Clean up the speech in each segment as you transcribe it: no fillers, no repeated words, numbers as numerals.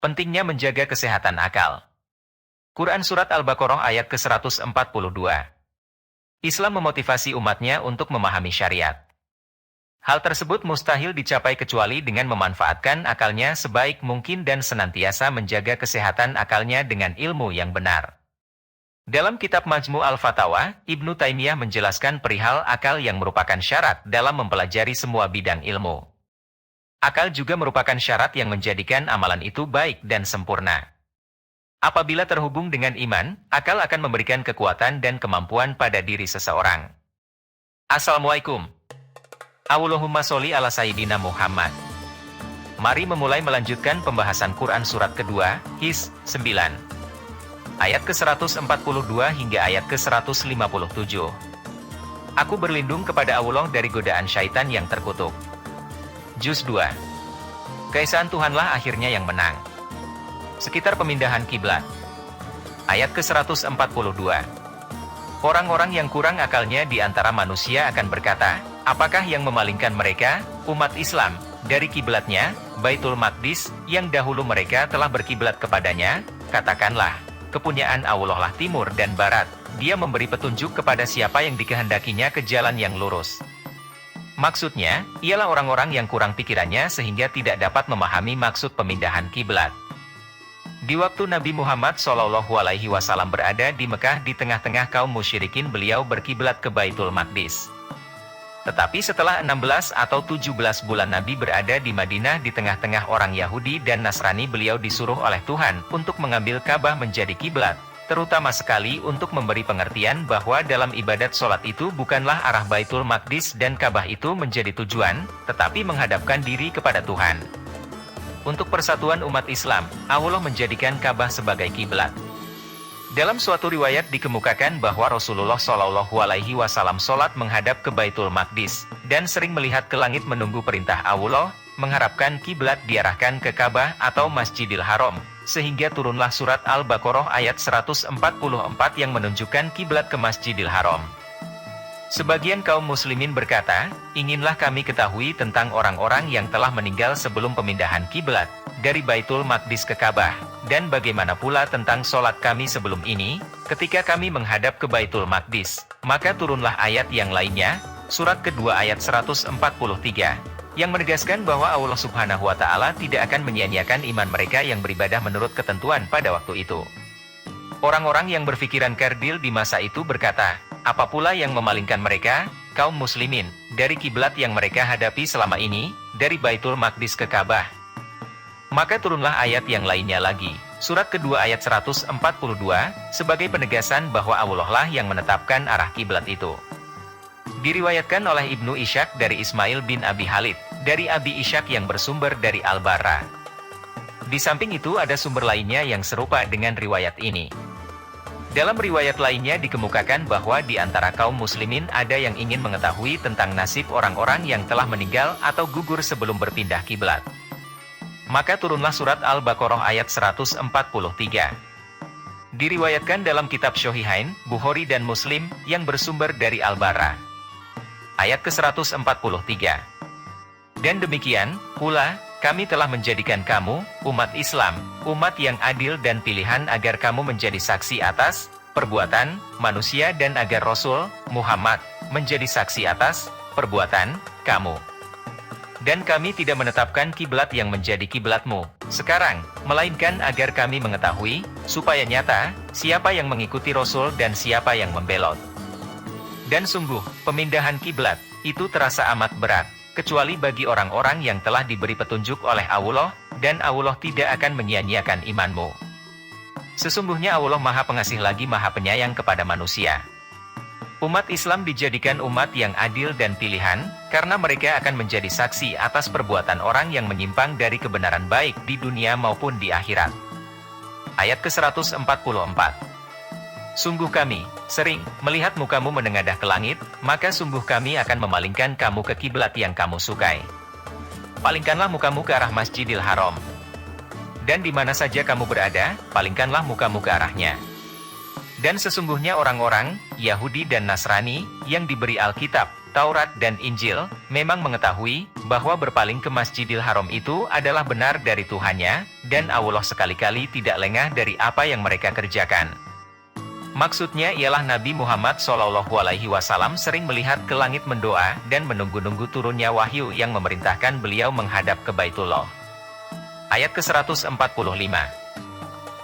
Pentingnya menjaga kesehatan akal. Quran Surat Al-Baqarah ayat ke-142. Islam memotivasi umatnya untuk memahami syariat. Hal tersebut mustahil dicapai kecuali dengan memanfaatkan akalnya sebaik mungkin dan senantiasa menjaga kesehatan akalnya dengan ilmu yang benar. Dalam kitab Majmu' al-Fatawa, Ibnu Taimiyah menjelaskan perihal akal yang merupakan syarat dalam mempelajari semua bidang ilmu. Akal juga merupakan syarat yang menjadikan amalan itu baik dan sempurna. Apabila terhubung dengan iman, akal akan memberikan kekuatan dan kemampuan pada diri seseorang. Assalamualaikum. Allahumma sholli ala Sayyidina Muhammad. Mari memulai melanjutkan pembahasan Quran Surat kedua, His 9. Ayat ke-142 hingga ayat ke-157. Aku berlindung kepada Allah dari godaan syaitan yang terkutuk. Juz 2. Keesaan Tuhanlah akhirnya yang menang. Sekitar pemindahan kiblat. Ayat ke-142. Orang-orang yang kurang akalnya di antara manusia akan berkata, apakah yang memalingkan mereka, umat Islam, dari kiblatnya, Baitul Maqdis, yang dahulu mereka telah berkiblat kepadanya? Katakanlah, kepunyaan Allah lah timur dan barat, Dia memberi petunjuk kepada siapa yang dikehendakinya ke jalan yang lurus. Maksudnya, ialah orang-orang yang kurang pikirannya sehingga tidak dapat memahami maksud pemindahan kiblat. Di waktu Nabi Muhammad SAW berada di Mekah di tengah-tengah kaum musyrikin, beliau berkiblat ke Baitul Maqdis. Tetapi setelah 16 atau 17 bulan Nabi berada di Madinah di tengah-tengah orang Yahudi dan Nasrani, beliau disuruh oleh Tuhan untuk mengambil Ka'bah menjadi kiblat. Terutama sekali untuk memberi pengertian bahwa dalam ibadat sholat itu bukanlah arah Baitul Maqdis dan Ka'bah itu menjadi tujuan, tetapi menghadapkan diri kepada Tuhan. Untuk persatuan umat Islam, Allah menjadikan Ka'bah sebagai kiblat. Dalam suatu riwayat dikemukakan bahwa Rasulullah SAW sholat menghadap ke Baitul Maqdis, dan sering melihat ke langit menunggu perintah Allah, mengharapkan kiblat diarahkan ke Ka'bah atau Masjidil Haram. Sehingga turunlah surat Al-Baqarah ayat 144 yang menunjukkan kiblat ke Masjidil Haram. Sebagian kaum muslimin berkata, inginlah kami ketahui tentang orang-orang yang telah meninggal sebelum pemindahan kiblat dari Baitul Maqdis ke Ka'bah, dan bagaimana pula tentang sholat kami sebelum ini, ketika kami menghadap ke Baitul Maqdis. Maka turunlah ayat yang lainnya, surat kedua ayat 143. Yang menegaskan bahwa Allah Subhanahu wa Ta'ala tidak akan menyia-nyiakan iman mereka yang beribadah menurut ketentuan pada waktu itu. Orang-orang yang berpikiran kerdil di masa itu berkata, apa pula yang memalingkan mereka, kaum muslimin, dari kiblat yang mereka hadapi selama ini, dari Baitul Maqdis ke Ka'bah? Maka turunlah ayat yang lainnya lagi, surat kedua ayat 142, sebagai penegasan bahwa Allah lah yang menetapkan arah kiblat itu. Diriwayatkan oleh Ibnu Ishaq dari Ismail bin Abi Khalid, dari Abi Ishaq yang bersumber dari Al-Barra. Di samping itu ada sumber lainnya yang serupa dengan riwayat ini. Dalam riwayat lainnya dikemukakan bahwa di antara kaum muslimin ada yang ingin mengetahui tentang nasib orang-orang yang telah meninggal atau gugur sebelum berpindah kiblat. Maka turunlah surat Al-Baqarah ayat 143. Diriwayatkan dalam kitab Syahihain, Bukhari dan Muslim, yang bersumber dari Al-Barra. Ayat ke-143. Dan demikian pula, kami telah menjadikan kamu, umat Islam, umat yang adil dan pilihan agar kamu menjadi saksi atas perbuatan manusia dan agar Rasul Muhammad menjadi saksi atas perbuatan kamu. Dan kami tidak menetapkan kiblat yang menjadi kiblatmu sekarang, melainkan agar kami mengetahui, supaya nyata, siapa yang mengikuti Rasul dan siapa yang membelot. Dan sungguh, pemindahan kiblat itu terasa amat berat, kecuali bagi orang-orang yang telah diberi petunjuk oleh Allah, dan Allah tidak akan menyia-nyiakan imanmu. Sesungguhnya Allah Maha Pengasih lagi Maha Penyayang kepada manusia. Umat Islam dijadikan umat yang adil dan pilihan, karena mereka akan menjadi saksi atas perbuatan orang yang menyimpang dari kebenaran baik di dunia maupun di akhirat. Ayat ke-144. Sungguh kami sering melihat mukamu menengadah ke langit, maka sungguh kami akan memalingkan kamu ke kiblat yang kamu sukai. Palingkanlah mukamu ke arah Masjidil Haram. Dan di mana saja kamu berada, palingkanlah mukamu ke arahnya. Dan sesungguhnya orang-orang Yahudi dan Nasrani yang diberi Alkitab Taurat dan Injil, memang mengetahui bahwa berpaling ke Masjidil Haram itu adalah benar dari Tuhannya, dan Allah sekali-kali tidak lengah dari apa yang mereka kerjakan. Maksudnya ialah Nabi Muhammad SAW sering melihat ke langit mendoa dan menunggu-nunggu turunnya wahyu yang memerintahkan beliau menghadap ke Baitullah. Ayat ke-145.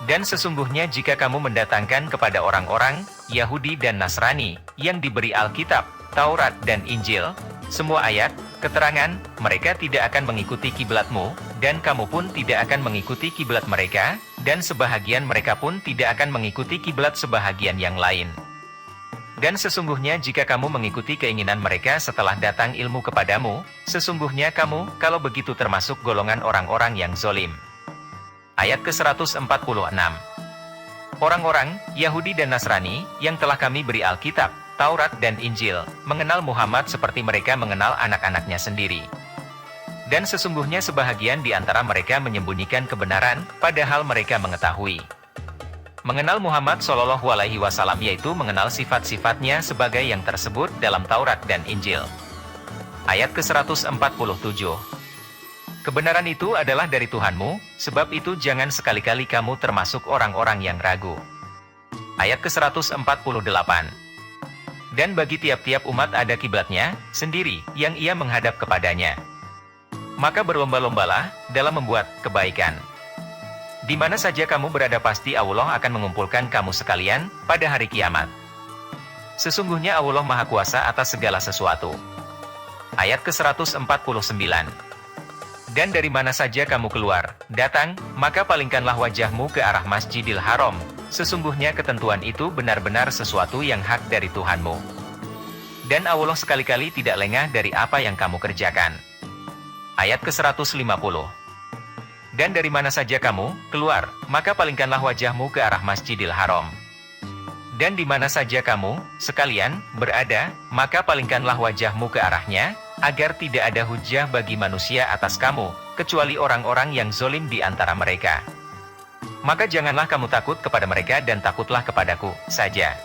Dan sesungguhnya jika kamu mendatangkan kepada orang-orang, Yahudi dan Nasrani, yang diberi Alkitab, Taurat dan Injil, semua ayat, keterangan, mereka tidak akan mengikuti kiblatmu, dan kamu pun tidak akan mengikuti kiblat mereka, dan sebahagian mereka pun tidak akan mengikuti kiblat sebahagian yang lain. Dan sesungguhnya jika kamu mengikuti keinginan mereka setelah datang ilmu kepadamu, sesungguhnya kamu, kalau begitu termasuk golongan orang-orang yang zolim. Ayat ke-146. Orang-orang, Yahudi dan Nasrani, yang telah kami beri Alkitab, Taurat dan Injil, mengenal Muhammad seperti mereka mengenal anak-anaknya sendiri. Dan sesungguhnya sebahagian di antara mereka menyembunyikan kebenaran, padahal mereka mengetahui. Mengenal Muhammad SAW yaitu mengenal sifat-sifatnya sebagai yang tersebut dalam Taurat dan Injil. Ayat ke-147. Kebenaran itu adalah dari Tuhanmu, sebab itu jangan sekali-kali kamu termasuk orang-orang yang ragu. Ayat ke-148. Dan bagi tiap-tiap umat ada kiblatnya sendiri yang ia menghadap kepadanya. Maka berlomba-lombalah dalam membuat kebaikan. Di mana saja kamu berada pasti Allah akan mengumpulkan kamu sekalian pada hari kiamat. Sesungguhnya Allah Maha Kuasa atas segala sesuatu. Ayat ke-149. Dan dari mana saja kamu keluar, datang, maka palingkanlah wajahmu ke arah Masjidil Haram. Sesungguhnya ketentuan itu benar-benar sesuatu yang hak dari Tuhanmu. Dan Allah sekali-kali tidak lengah dari apa yang kamu kerjakan. Ayat ke-150. Dan dari mana saja kamu keluar, maka palingkanlah wajahmu ke arah Masjidil Haram. Dan di mana saja kamu, sekalian, berada, maka palingkanlah wajahmu ke arahnya, agar tidak ada hujah bagi manusia atas kamu, kecuali orang-orang yang zolim di antara mereka. Maka janganlah kamu takut kepada mereka dan takutlah kepadaku saja.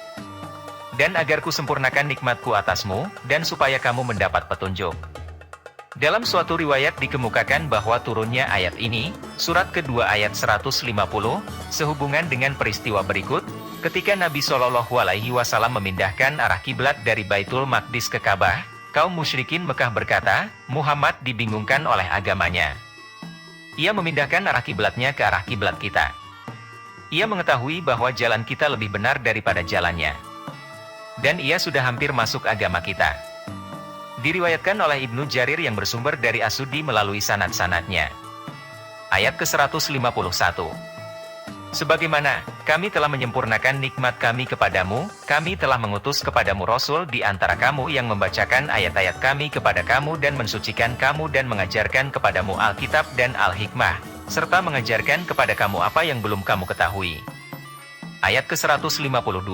Dan agar ku sempurnakan nikmatku atasmu, dan supaya kamu mendapat petunjuk. Dalam suatu riwayat dikemukakan bahwa turunnya ayat ini, surat kedua ayat 150, sehubungan dengan peristiwa berikut, ketika Nabi SAW memindahkan arah kiblat dari Baitul Maqdis ke Ka'bah, kaum musyrikin Mekah berkata, Muhammad dibingungkan oleh agamanya. Ia memindahkan arah kiblatnya ke arah kiblat kita. Ia mengetahui bahwa jalan kita lebih benar daripada jalannya. Dan ia sudah hampir masuk agama kita. Diriwayatkan oleh Ibnu Jarir yang bersumber dari As-Suddi melalui sanad-sanadnya. Ayat ke-151. Sebagaimana kami telah menyempurnakan nikmat kami kepadamu, kami telah mengutus kepadamu Rasul di antara kamu yang membacakan ayat-ayat kami kepada kamu dan mensucikan kamu dan mengajarkan kepadamu Alkitab dan Al-Hikmah, serta mengajarkan kepada kamu apa yang belum kamu ketahui. Ayat ke-152.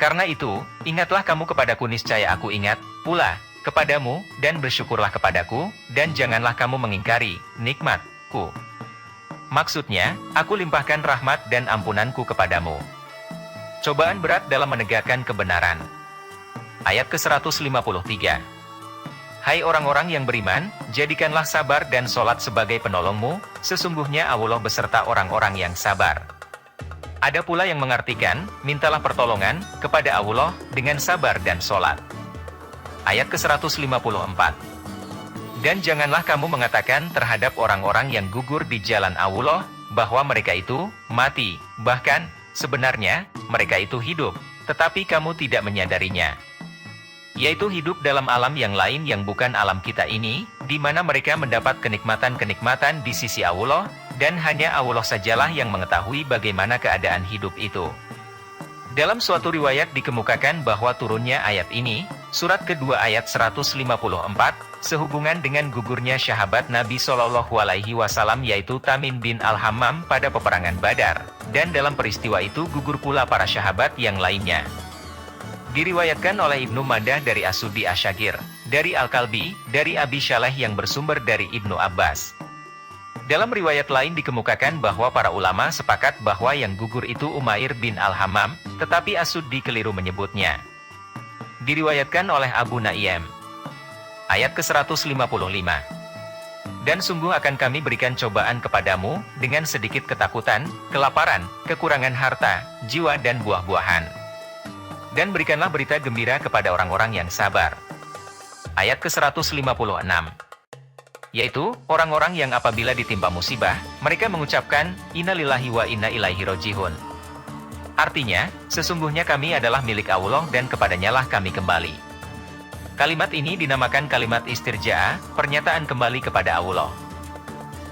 Karena itu, ingatlah kamu kepadaku niscaya aku ingat pula kepadamu, dan bersyukurlah kepadaku, dan janganlah kamu mengingkari nikmat-Ku. Maksudnya, aku limpahkan rahmat dan ampunanku kepadamu. Cobaan berat dalam menegakkan kebenaran. Ayat ke-153. Hai orang-orang yang beriman, jadikanlah sabar dan sholat sebagai penolongmu, sesungguhnya Allah beserta orang-orang yang sabar. Ada pula yang mengartikan, mintalah pertolongan kepada Allah dengan sabar dan sholat. Ayat ke-154. Dan janganlah kamu mengatakan terhadap orang-orang yang gugur di jalan Allah, bahwa mereka itu mati, bahkan, sebenarnya, mereka itu hidup, tetapi kamu tidak menyadarinya. Yaitu hidup dalam alam yang lain yang bukan alam kita ini, di mana mereka mendapat kenikmatan-kenikmatan di sisi Allah, dan hanya Allah sajalah yang mengetahui bagaimana keadaan hidup itu. Dalam suatu riwayat dikemukakan bahwa turunnya ayat ini, surat kedua ayat 154, sehubungan dengan gugurnya sahabat Nabi SAW yaitu Tamim bin Al-Hammam pada peperangan Badar, dan dalam peristiwa itu gugur pula para sahabat yang lainnya. Diriwayatkan oleh Ibnu Madah dari As-Suddi Asyagir, dari Al-Kalbi, dari Abi Syaleh yang bersumber dari Ibnu Abbas. Dalam riwayat lain dikemukakan bahwa para ulama sepakat bahwa yang gugur itu Umair bin Al-Hammam, tetapi As-Suddi keliru menyebutnya. Diriwayatkan oleh Abu Naim. Ayat ke-155. Dan sungguh akan kami berikan cobaan kepadamu, dengan sedikit ketakutan, kelaparan, kekurangan harta, jiwa dan buah-buahan. Dan berikanlah berita gembira kepada orang-orang yang sabar. Ayat ke-156. Yaitu, orang-orang yang apabila ditimpa musibah, mereka mengucapkan, Inna lillahi wa inna ilaihi roji'un. Artinya, sesungguhnya kami adalah milik Allah dan kepadanyalah kami kembali. Kalimat ini dinamakan kalimat istirja'ah, pernyataan kembali kepada Allah.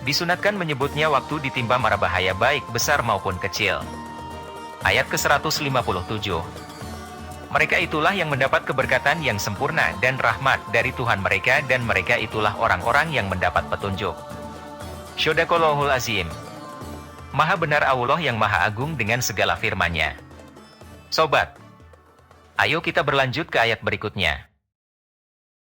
Disunatkan menyebutnya waktu ditimpa mara bahaya baik besar maupun kecil. Ayat ke-157. Mereka itulah yang mendapat keberkatan yang sempurna dan rahmat dari Tuhan mereka dan mereka itulah orang-orang yang mendapat petunjuk. Shadaqallahul Azim. Maha benar Allah yang Maha Agung dengan segala firman-Nya. Sobat, ayo kita berlanjut ke ayat berikutnya.